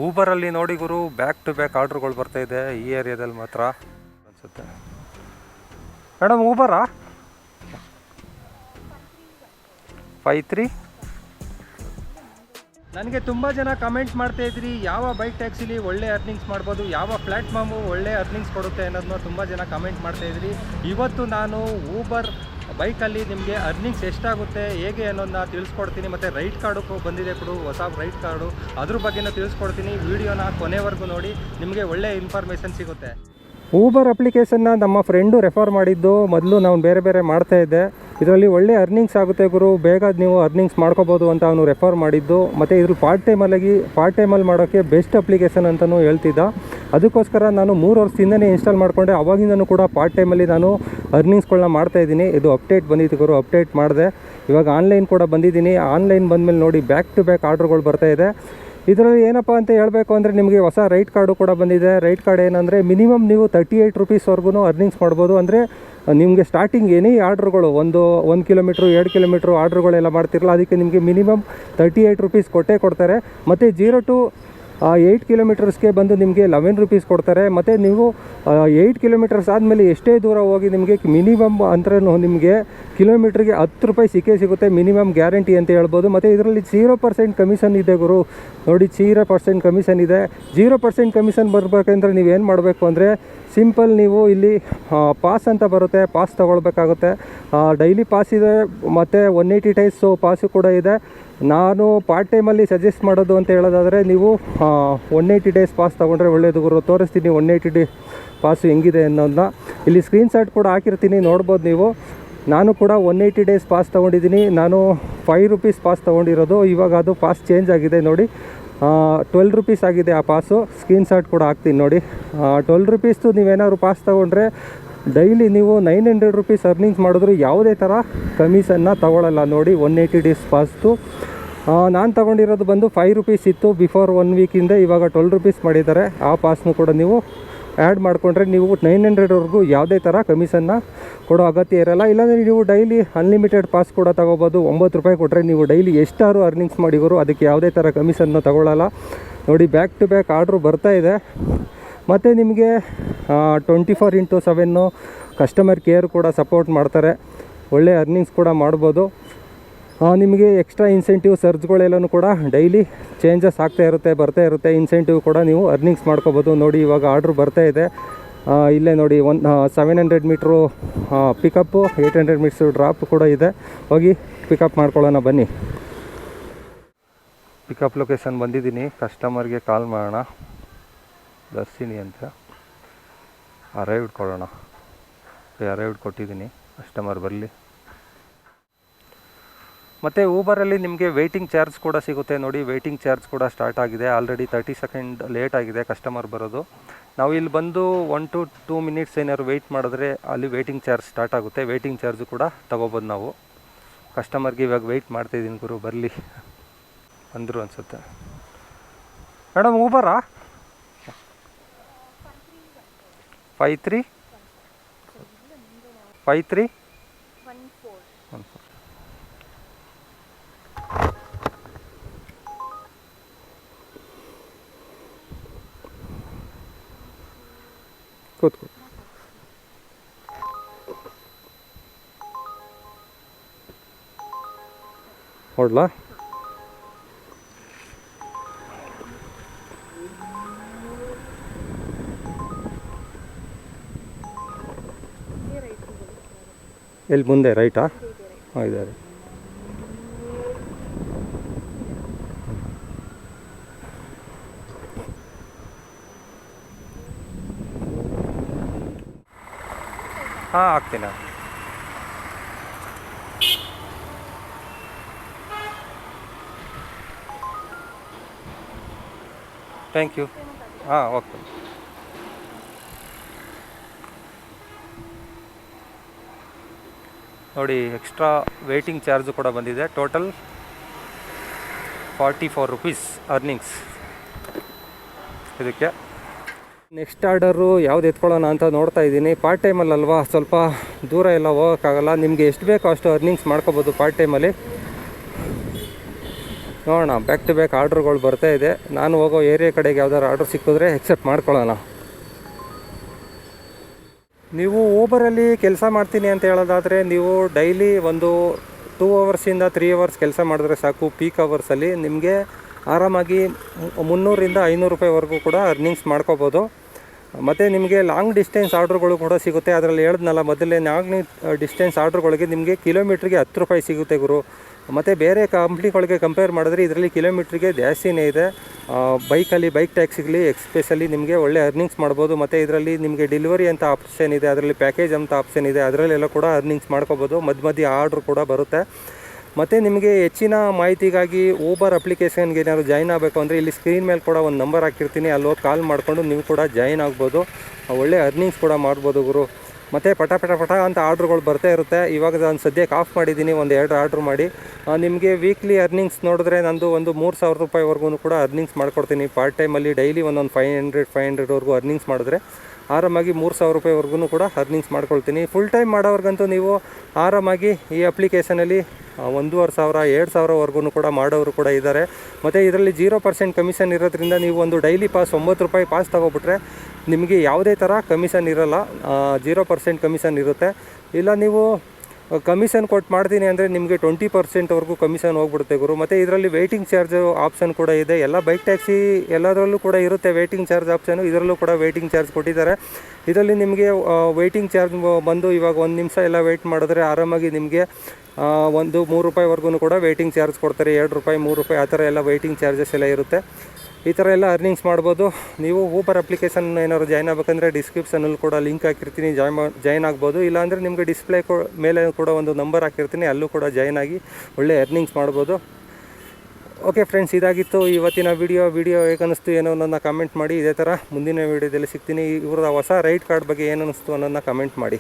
ಊಬರಲ್ಲಿ ನೋಡಿ ಗುರು, back to back ಆರ್ಡ್ರುಗಳು ಬರ್ತಾಯಿದೆ ಈ ಏರಿಯಾದಲ್ಲಿ ಮಾತ್ರ ಅನಿಸುತ್ತೆ. ಮೇಡಮ್ ಊಬರಾ 53? ನನಗೆ ತುಂಬ ಜನ ಕಮೆಂಟ್ ಮಾಡ್ತಾಯಿದ್ರಿ ಯಾವ ಬೈಕ್ ಟ್ಯಾಕ್ಸಿಲಿ ಒಳ್ಳೆ ಅರ್ನಿಂಗ್ಸ್ ಮಾಡ್ಬೋದು, ಯಾವ ಪ್ಲ್ಯಾಟ್ಫಾರ್ಮು ಒಳ್ಳೆ ಅರ್ನಿಂಗ್ಸ್ ಕೊಡುತ್ತೆ ಅನ್ನೋದನ್ನ ತುಂಬ ಜನ ಕಮೆಂಟ್ ಮಾಡ್ತಾಯಿದ್ರಿ. ಇವತ್ತು ನಾನು ಊಬರ್ ಬೈಕಲ್ಲಿ ನಿಮಗೆ ಅರ್ನಿಂಗ್ಸ್ ಎಷ್ಟಾಗುತ್ತೆ ಹೇಗೆ ಅನ್ನೋದನ್ನ ತಿಳಿಸ್ಕೊಡ್ತೀನಿ. ಮತ್ತು ರೈಟ್ ಕಾರ್ಡು ಬಂದಿದೆ ಕೊಡು, ಹೊಸ ರೈಟ್ ಕಾರ್ಡು, ಅದ್ರ ಬಗ್ಗೆನೂ ತಿಳಿಸ್ಕೊಡ್ತೀನಿ. ವೀಡಿಯೋನ ಕೊನೆವರೆಗೂ ನೋಡಿ, ನಿಮಗೆ ಒಳ್ಳೆ ಇನ್ಫಾರ್ಮೇಷನ್ ಸಿಗುತ್ತೆ. ಊಬರ್ ಅಪ್ಲಿಕೇಶನ್ನ ನಮ್ಮ ಫ್ರೆಂಡು ರೆಫರ್ ಮಾಡಿದ್ದು. ಮೊದಲು ನಾವು ಬೇರೆ ಮಾಡ್ತಾಯಿದ್ದೆ. ಇದರಲ್ಲಿ ಒಳ್ಳೆ ಅರ್ನಿಂಗ್ಸ್ ಆಗುತ್ತೆ ಗುರು, ಬೇಗ ನೀವು ಅರ್ನಿಂಗ್ಸ್ ಮಾಡ್ಕೋಬೋದು ಅಂತ ಅವನು ರೆಫರ್ ಮಾಡಿದ್ದು. ಮತ್ತು ಇದ್ರ ಪಾರ್ಟ್ ಟೈಮಲ್ಲಿ ಮಾಡೋಕ್ಕೆ ಬೆಸ್ಟ್ ಅಪ್ಲಿಕೇಶನ್ ಅಂತಲೂ ಹೇಳ್ತಿದ್ದ. ಅದಕ್ಕೋಸ್ಕರ ನಾನು 3 ವರ್ಷದಿಂದನೇ ಇನ್ಸ್ಟಾಲ್ ಮಾಡಿಕೊಂಡೆ. ಅವಾಗಿಂದನೂ ಕೂಡ ಪಾರ್ಟ್ ಟೈಮಲ್ಲಿ ನಾನು ಅರ್ನಿಂಗ್ಸ್ಗಳನ್ನ ಮಾಡ್ತಾಯಿದ್ದೀನಿ. ಇದು ಅಪ್ಡೇಟ್ ಬಂದಿತ್ತು ಗುರು, ಅಪ್ಡೇಟ್ ಮಾಡಿದೆ. ಇವಾಗ ಆನ್ಲೈನ್ ಕೂಡ ಬಂದಿದ್ದೀನಿ. ಆನ್ಲೈನ್ ಬಂದಮೇಲೆ ನೋಡಿ ಬ್ಯಾಕ್ ಟು ಬ್ಯಾಕ್ ಆರ್ಡ್ರುಗಳು ಬರ್ತಾಯಿದೆ. ಇದರಲ್ಲಿ ಏನಪ್ಪ ಅಂತ ಹೇಳಬೇಕು ಅಂದರೆ, ನಿಮಗೆ ಹೊಸ ರೈಟ್ ಕಾರ್ಡು ಕೂಡ ಬಂದಿದೆ. ರೈಟ್ ಕಾರ್ಡ್ ಏನಂದರೆ ಮಿನಿಮಮ್ ನೀವು 38 ರೂಪೀಸ್ವರೆಗೂ ಅರ್ನಿಂಗ್ಸ್ ಮಾಡ್ಬೋದು. ಅಂದರೆ ನಿಮಗೆ ಸ್ಟಾರ್ಟಿಂಗ್ ಏನೇ ಆರ್ಡ್ರುಗಳು 1 ಕಿಲೋಮೀಟ್ರು 2 ಕಿಲೋಮೀಟ್ರು ಆರ್ಡ್ರುಗಳೆಲ್ಲ ಮಾಡ್ತಿರಲ್ಲ, ಅದಕ್ಕೆ ನಿಮಗೆ ಮಿನಿಮಮ್ 38 ರೂಪೀಸ್ ಕೊಡ್ತಾರೆ. ಮತ್ತು 0 to 8 ಕಿಲೋಮೀಟರ್ಸ್ಗೆ ಬಂದು ನಿಮಗೆ 11 ರೂಪೀಸ್ ಕೊಡ್ತಾರೆ. ಮತ್ತು ನೀವು 8 ಕಿಲೋಮೀಟರ್ಸ್ ಆದಮೇಲೆ ಎಷ್ಟೇ ದೂರ ಹೋಗಿ ನಿಮಗೆ ಮಿನಿಮಮ್ ಅಂದ್ರೆ ನಿಮಗೆ ಕಿಲೋಮೀಟ್ರಿಗೆ 10 ರೂಪಾಯಿ ಸಿಗುತ್ತೆ, ಮಿನಿಮಮ್ ಗ್ಯಾರಂಟಿ ಅಂತ ಹೇಳ್ಬೋದು. ಮತ್ತು ಇದರಲ್ಲಿ 0% ಕಮಿಷನ್ ಇದೆ ಗುರು, ನೋಡಿ 0% ಕಮಿಷನ್ ಇದೆ. 0% ಕಮಿಷನ್ ಬರಬೇಕಂದ್ರೆ ನೀವೇನು ಮಾಡಬೇಕು ಅಂದರೆ, ಸಿಂಪಲ್ ನೀವು ಇಲ್ಲಿ ಪಾಸ್ ಅಂತ ಬರುತ್ತೆ, ಪಾಸ್ ತೊಗೊಳ್ಬೇಕಾಗುತ್ತೆ. ಡೈಲಿ ಪಾಸ್ ಇದೆ ಮತ್ತು 180 ಡೇಸ್ ಪಾಸು ಕೂಡ ಇದೆ. ನಾನು ಪಾರ್ಟ್ ಟೈಮಲ್ಲಿ ಸಜೆಸ್ಟ್ ಮಾಡೋದು ಅಂತ ಹೇಳೋದಾದರೆ, ನೀವು 180 ಡೇಸ್ ಪಾಸ್ ತೊಗೊಂಡ್ರೆ ಒಳ್ಳೆಯದು ಗುರು. ತೋರಿಸ್ತೀನಿ 180 ಡೇ ಪಾಸು ಹೆಂಗಿದೆ ಅನ್ನೋದನ್ನ. ಇಲ್ಲಿ ಸ್ಕ್ರೀನ್ಶಾಟ್ ಕೂಡ ಹಾಕಿರ್ತೀನಿ, ನೋಡ್ಬೋದು ನೀವು. ನಾನು ಕೂಡ 180 ಡೇಸ್ ಪಾಸ್ ತೊಗೊಂಡಿದ್ದೀನಿ. ನಾನು 5 ರೂಪೀಸ್ ಪಾಸ್ ತೊಗೊಂಡಿರೋದು. ಇವಾಗ ಅದು ಪಾಸ್ ಚೇಂಜ್ ಆಗಿದೆ ನೋಡಿ, 12 ರೂಪೀಸ್ ಆಗಿದೆ ಆ ಪಾಸು. ಸ್ಕ್ರೀನ್ಶಾಟ್ ಕೂಡ ಹಾಕ್ತೀನಿ ನೋಡಿ. 12 ರೂಪೀಸ್ದು ನೀವೇನಾದ್ರು ಪಾಸ್ ತೊಗೊಂಡ್ರೆ ಡೈಲಿ ನೀವು 900 ರೂಪೀಸ್ ಅರ್ನಿಂಗ್ಸ್ ಮಾಡಿದ್ರು ಯಾವುದೇ ಥರ ಕಮಿಷನ್ನ ತೊಗೊಳ್ಳಲ್ಲ ನೋಡಿ. 180 ಡೇಸ್ ಪಾಸ್ದು ನಾನು ತೊಗೊಂಡಿರೋದು ಬಂದು 5 ರೂಪೀಸ್ ಇತ್ತು ಬಿಫೋರ್ 1 ವೀಕಿಂದ. ಇವಾಗ 12 ರೂಪೀಸ್ ಮಾಡಿದ್ದಾರೆ. ಆ ಪಾಸ್ನು ಕೂಡ ನೀವು ಆ್ಯಡ್ ಮಾಡಿಕೊಂಡ್ರೆ ನೀವು 900ವರೆಗೂ ಯಾವುದೇ ಥರ ಕಮಿಷನ್ನ ಕೊಡೋ ಅಗತ್ಯ ಇರೋಲ್ಲ. ಇಲ್ಲಾಂದರೆ ನೀವು ಡೈಲಿ ಅನ್ಲಿಮಿಟೆಡ್ ಪಾಸ್ ಕೂಡ ತೊಗೋಬೋದು. 9 ರೂಪಾಯಿ ಕೊಟ್ಟರೆ ನೀವು ಡೈಲಿ ಎಷ್ಟಾದ್ರು ಅರ್ನಿಂಗ್ಸ್ ಮಾಡಿವರು, ಅದಕ್ಕೆ ಯಾವುದೇ ಥರ ಕಮಿಷನ್ನು ತೊಗೊಳ್ಳಲ್ಲ ನೋಡಿ. ಬ್ಯಾಕ್ ಟು ಬ್ಯಾಕ್ ಆರ್ಡ್ರು ಬರ್ತಾಯಿದೆ. ಮತ್ತು ನಿಮಗೆ 24/7 ಕಸ್ಟಮರ್ ಕೇರ್ ಕೂಡ ಸಪೋರ್ಟ್ ಮಾಡ್ತಾರೆ. ಒಳ್ಳೆ ಅರ್ನಿಂಗ್ಸ್ ಕೂಡ ಮಾಡ್ಬೋದು. ನಿಮಗೆ ಎಕ್ಸ್ಟ್ರಾ ಇನ್ಸೆಂಟಿವ್ ಸರ್ಜ್ಗಳೆಲ್ಲನೂ ಕೂಡ ಡೈಲಿ ಚೇಂಜಸ್ ಬರ್ತಾ ಇರುತ್ತೆ. ಇನ್ಸೆಂಟಿವ್ ಕೂಡ ನೀವು ಅರ್ನಿಂಗ್ಸ್ ಮಾಡ್ಕೋಬೋದು ನೋಡಿ. ಇವಾಗ ಆರ್ಡ್ರ್ ಬರ್ತಾಯಿದೆ. ಇಲ್ಲೇ ನೋಡಿ 700 ಮೀಟ್ರು ಪಿಕಪ್ಪು, 800 ಮೀಟ್ರು ಡ್ರಾಪ್ ಕೂಡ ಇದೆ. ಹೋಗಿ ಪಿಕಪ್ ಮಾಡ್ಕೊಳ್ಳೋಣ ಬನ್ನಿ. ಪಿಕಪ್ ಲೊಕೇಶನ್ ಬಂದಿದ್ದೀನಿ. ಕಸ್ಟಮರ್ಗೆ ಕಾಲ್ ಮಾಡೋಣ, ದರ್ಶಿನಿ ಅಂತ. ಅರೈವ್ಡ್ ಕೊಡೋಣ. ಅರೈವ್ಡ್ ಕೊಟ್ಟಿದ್ದೀನಿ, ಕಸ್ಟಮರ್ ಬರಲಿ. ಮತ್ತು ಊಬರಲ್ಲಿ ನಿಮಗೆ ವೆಯ್ಟಿಂಗ್ ಚಾರ್ಜ್ ಕೂಡ ಸಿಗುತ್ತೆ ನೋಡಿ. ವೆಯ್ಟಿಂಗ್ ಚಾರ್ಜ್ ಕೂಡ ಸ್ಟಾರ್ಟ್ ಆಗಿದೆ. ಆಲ್ರೆಡಿ 30 ಸೆಕೆಂಡ್ ಲೇಟ್ ಆಗಿದೆ ಕಸ್ಟಮರ್ ಬರೋದು. ನಾವು ಇಲ್ಲಿ ಬಂದು 1 to 2 ಮಿನಿಟ್ಸ್ ಏನಾದ್ರು ವೆಯ್ಟ್ ಮಾಡಿದ್ರೆ ಅಲ್ಲಿ ವೆಯ್ಟಿಂಗ್ ಚಾರ್ಜ್ ಸ್ಟಾರ್ಟ್ ಆಗುತ್ತೆ. ವೆಯ್ಟಿಂಗ್ ಚಾರ್ಜು ಕೂಡ ತೊಗೋಬೋದು ನಾವು. ಕಸ್ಟಮರ್ಗೆ ಇವಾಗ ವೆಯ್ಟ್ ಮಾಡ್ತಾಯಿದ್ದೀನಿ ಗುರು, ಬರಲಿ ಅಂದರು ಅನಿಸುತ್ತೆ. ಮೇಡಮ್ ಊಬರಾ 53 53 14 ಕೂತ್ಕೊ. ಹೊಡ್ಲಾ? ಎಲ್ಲಿ ಮುಂದೆ ರೈಟಾ? ಹಾಂ ಇದೆ. ಹಾಂ ಆಗ್ತೀನಿ. Thank you. ಹಾಂ ಓಕೆ. ನೋಡಿ ಎಕ್ಸ್ಟ್ರಾ ವೇಟಿಂಗ್ ಚಾರ್ಜು ಕೂಡ ಬಂದಿದೆ. ಟೋಟಲ್ 44 ರೂಪೀಸ್ ಅರ್ನಿಂಗ್ಸ್ ಇದಕ್ಕೆ. ನೆಕ್ಸ್ಟ್ ಆರ್ಡರು ಯಾವ್ದು ಎತ್ಕೊಳ್ಳೋಣ ಅಂತ ನೋಡ್ತಾ ಇದ್ದೀನಿ. ಪಾರ್ಟ್ ಟೈಮಲ್ಲಲ್ವಾ, ಸ್ವಲ್ಪ ದೂರ ಎಲ್ಲ ಹೋಗೋಕ್ಕಾಗಲ್ಲ. ನಿಮಗೆ ಎಷ್ಟು ಬೇಕೋ ಅಷ್ಟು ಅರ್ನಿಂಗ್ಸ್ ಮಾಡ್ಕೋಬೋದು ಪಾರ್ಟ್ ಟೈಮಲ್ಲಿ. ನೋಡೋಣ, ಬ್ಯಾಕ್ ಟು ಬ್ಯಾಕ್ ಆರ್ಡ್ರುಗಳು ಬರ್ತಾ ಇದೆ. ನಾನು ಹೋಗೋ ಏರಿಯಾ ಕಡೆಗೆ ಯಾವ್ದಾದ್ರು ಆರ್ಡ್ರ್ ಸಿಕ್ಕಿದ್ರೆ ಎಕ್ಸೆಪ್ಟ್ ಮಾಡ್ಕೊಳ್ಳೋಣ. ನೀವು ಊಬರಲ್ಲಿ ಕೆಲಸ ಮಾಡ್ತೀನಿ ಅಂತ ಹೇಳೋದಾದರೆ ನೀವು ಡೈಲಿ ಒಂದು 2 ಅವರ್ಸಿಂದ 3 ಅವರ್ಸ್ ಕೆಲಸ ಮಾಡಿದ್ರೆ ಸಾಕು. ಪೀಕ್ ಅವರ್ಸಲ್ಲಿ ನಿಮಗೆ ಆರಾಮಾಗಿ 300ರಿಂದ 500 ರೂಪಾಯಿವರೆಗೂ ಕೂಡ ಅರ್ನಿಂಗ್ಸ್ ಮಾಡ್ಕೋಬೋದು. ಮತ್ತು ನಿಮಗೆ ಲಾಂಗ್ ಡಿಸ್ಟೆನ್ಸ್ ಆರ್ಡ್ರುಗಳು ಕೂಡ ಸಿಗುತ್ತೆ. ಅದರಲ್ಲಿ ಹೇಳಿದ್ನಲ್ಲ ಮೊದಲೇ, ಲಾಂಗ್ ಡಿಸ್ಟೆನ್ಸ್ ಆರ್ಡ್ರುಗಳಿಗೆ ನಿಮಗೆ ಕಿಲೋಮೀಟ್ರಿಗೆ 10 ರೂಪಾಯಿ ಸಿಗುತ್ತೆ ಗುರು. ಮತ್ತು ಬೇರೆ ಕಂಪ್ನಿಗಳಿಗೆ ಕಂಪೇರ್ ಮಾಡಿದ್ರೆ ಇದರಲ್ಲಿ ಕಿಲೋಮೀಟ್ರಿಗೆ ಜಾಸ್ತಿನೇ ಇದೆ. ಬೈಕ್ ಟ್ಯಾಕ್ಸಿಗಲಿ ಎಕ್ಸ್ಪೆಷಲಿ ನಿಮಗೆ ಒಳ್ಳೆ ಅರ್ನಿಂಗ್ಸ್ ಮಾಡ್ಬೋದು. ಮತ್ತು ಇದರಲ್ಲಿ ನಿಮಗೆ ಡೆಲಿವರಿ ಅಂತ ಆಪ್ಷನ್ ಇದೆ, ಅದರಲ್ಲಿ ಪ್ಯಾಕೇಜ್ ಅಂತ ಆಪ್ಷನ್ ಇದೆ, ಅದರಲ್ಲೆಲ್ಲ ಕೂಡ ಅರ್ನಿಂಗ್ಸ್ ಮಾಡ್ಕೋಬೋದು. ಮಧ್ಯೆ ಆರ್ಡ್ರ್ ಕೂಡ ಬರುತ್ತೆ. ಮತ್ತು ನಿಮಗೆ ಹೆಚ್ಚಿನ ಮಾಹಿತಿಗಾಗಿ ಊಬರ್ ಅಪ್ಲಿಕೇಶನ್ಗೆ ಏನಾದ್ರು ಜಾಯ್ನ್ ಆಗಬೇಕು ಅಂದರೆ ಇಲ್ಲಿ ಸ್ಕ್ರೀನ್ ಮೇಲೆ ಕೂಡ ಒಂದು ನಂಬರ್ ಹಾಕಿರ್ತೀನಿ, ಅಲ್ಲಿ ಹೋಗಿ ಕಾಲ್ ಮಾಡಿಕೊಂಡು ನೀವು ಕೂಡ ಜಾಯ್ನ್ ಆಗ್ಬೋದು. ಒಳ್ಳೆ ಅರ್ನಿಂಗ್ಸ್ ಕೂಡ ಮಾಡ್ಬೋದು ಗುರು. ಮತ್ತು ಪಟ ಅಂತ ಆರ್ಡ್ರುಗಳು ಬರ್ತಾ ಇರುತ್ತೆ. ಇವಾಗ ನಾನು ಸದ್ಯಕ್ಕೆ ಆಫ್ ಮಾಡಿದ್ದೀನಿ, 1-2 ಆರ್ಡ್ರ್ ಮಾಡಿ. ನಿಮಗೆ ವೀಕ್ಲಿ ಅರ್ನಿಂಗ್ಸ್ ನೋಡಿದ್ರೆ ನಂದು ಒಂದು 3000 ರೂಪಾಯಿವರೆಗೂ ಕೂಡ ಅರ್ನಿಂಗ್ಸ್ ಮಾಡ್ಕೊಡ್ತೀನಿ. ಪಾರ್ಟ್ ಟೈಮಲ್ಲಿ ಡೈಲಿ ಒಂದೊಂದು 500ವರೆಗೂ ಅರ್ನಿಂಗ್ಸ್ ಮಾಡಿದ್ರೆ ಆರಾಮಾಗಿ 3000 ರೂಪಾಯಿವರೆಗೂ ಕೂಡ ಅರ್ನಿಂಗ್ಸ್ ಮಾಡ್ಕೊಳ್ತೀನಿ. ಫುಲ್ ಟೈಮ್ ಮಾಡೋರ್ಗಂತೂ ನೀವು ಆರಾಮಾಗಿ ಈ ಅಪ್ಲಿಕೇಶನಲ್ಲಿ 1500, 2000ವರೆಗೂ ಕೂಡ ಮಾಡೋರು ಕೂಡ ಇದ್ದಾರೆ. ಮತ್ತು ಇದರಲ್ಲಿ 0% ಕಮಿಷನ್ ಇರೋದ್ರಿಂದ ನೀವು ಒಂದು ಡೈಲಿ ಪಾಸ್ 9 ರೂಪಾಯಿ ಪಾಸ್ ತೊಗೊಬಿಟ್ರೆ ನಿಮಗೆ ಯಾವುದೇ ಥರ ಕಮಿಷನ್ ಇರೋಲ್ಲ, 0% ಕಮಿಷನ್ ಇರುತ್ತೆ. ಇಲ್ಲ ನೀವು ಕಮಿಷನ್ ಕೊಟ್ಟು ಮಾಡ್ತೀನಿ ಅಂದರೆ ನಿಮಗೆ 20%ವರೆಗೂ ಕಮಿಷನ್ ಹೋಗ್ಬಿಡುತ್ತೆ ಗುರು. ಮತ್ತು ಇದರಲ್ಲಿ ವೆಯ್ಟಿಂಗ್ ಚಾರ್ಜ್ ಆಪ್ಷನ್ ಕೂಡ ಇದೆ. ಎಲ್ಲ ಬೈಕ್ ಟ್ಯಾಕ್ಸಿ ಎಲ್ಲದರಲ್ಲೂ ಕೂಡ ಇರುತ್ತೆ ವೆಯ್ಟಿಂಗ್ ಚಾರ್ಜ್ ಆಪ್ಷನು. ಇದರಲ್ಲೂ ಕೂಡ ವೆಯ್ಟಿಂಗ್ ಚಾರ್ಜ್ ಕೊಟ್ಟಿದ್ದಾರೆ. ಇದರಲ್ಲಿ ನಿಮಗೆ ವೆಯ್ಟಿಂಗ್ ಚಾರ್ಜ್ ಬಂದು ಇವಾಗ 1 ನಿಮಿಷ ಎಲ್ಲ ವೆಯ್ಟ್ ಮಾಡಿದ್ರೆ ಆರಾಮಾಗಿ ನಿಮಗೆ ಒಂದು 3 ರೂಪಾಯಿವರೆಗೂ ಕೂಡ ವೆಯ್ಟಿಂಗ್ ಚಾರ್ಜ್ ಕೊಡ್ತಾರೆ. 2 ರೂಪಾಯಿ, 3 ರೂಪಾಯಿ ಆ ಥರ ಎಲ್ಲ ವೆಯ್ಟಿಂಗ್ ಚಾರ್ಜಸ್ ಎಲ್ಲ ಇರುತ್ತೆ. ಈ ಥರ ಎಲ್ಲ ಅರ್ನಿಂಗ್ಸ್ ಮಾಡ್ಬೋದು. ನೀವು ಊಬರ್ ಅಪ್ಲಿಕೇಶನ್ ಏನಾದ್ರು ಜಾಯ್ನ್ ಆಗಬೇಕಂದ್ರೆ ಡಿಸ್ಕ್ರಿಪ್ಷನಲ್ಲಿ ಕೂಡ ಲಿಂಕ್ ಹಾಕಿರ್ತೀನಿ, ಜಾಯ್ನ್ ಆಗ್ಬೋದು. ಇಲ್ಲಾಂದರೆ ನಿಮಗೆ ಡಿಸ್ಪ್ಲೇ ಮೇಲೆ ಕೂಡ ಒಂದು ನಂಬರ್ ಹಾಕಿರ್ತೀನಿ, ಅಲ್ಲೂ ಕೂಡ ಜಾಯ್ನ್ ಆಗಿ ಒಳ್ಳೆ ಅರ್ನಿಂಗ್ಸ್ ಮಾಡ್ಬೋದು. ಓಕೆ ಫ್ರೆಂಡ್ಸ್, ಇದಾಗಿತ್ತು ಇವತ್ತಿನ ವಿಡಿಯೋ ಹೇಗೆ ಅನ್ನಿಸ್ತು ಏನೋ ಅನ್ನೋದನ್ನ ಕಮೆಂಟ್ ಮಾಡಿ. ಇದೇ ಥರ ಮುಂದಿನ ವೀಡಿಯೋದಲ್ಲಿ ಸಿಗ್ತೀನಿ. ಇವ್ರದ್ದು ಹೊಸ ರೈಡ್ ಕಾರ್ಡ್ ಬಗ್ಗೆ ಏನು ಅನ್ನಿಸ್ತು ಅನ್ನೋದನ್ನ ಕಮೆಂಟ್ ಮಾಡಿ.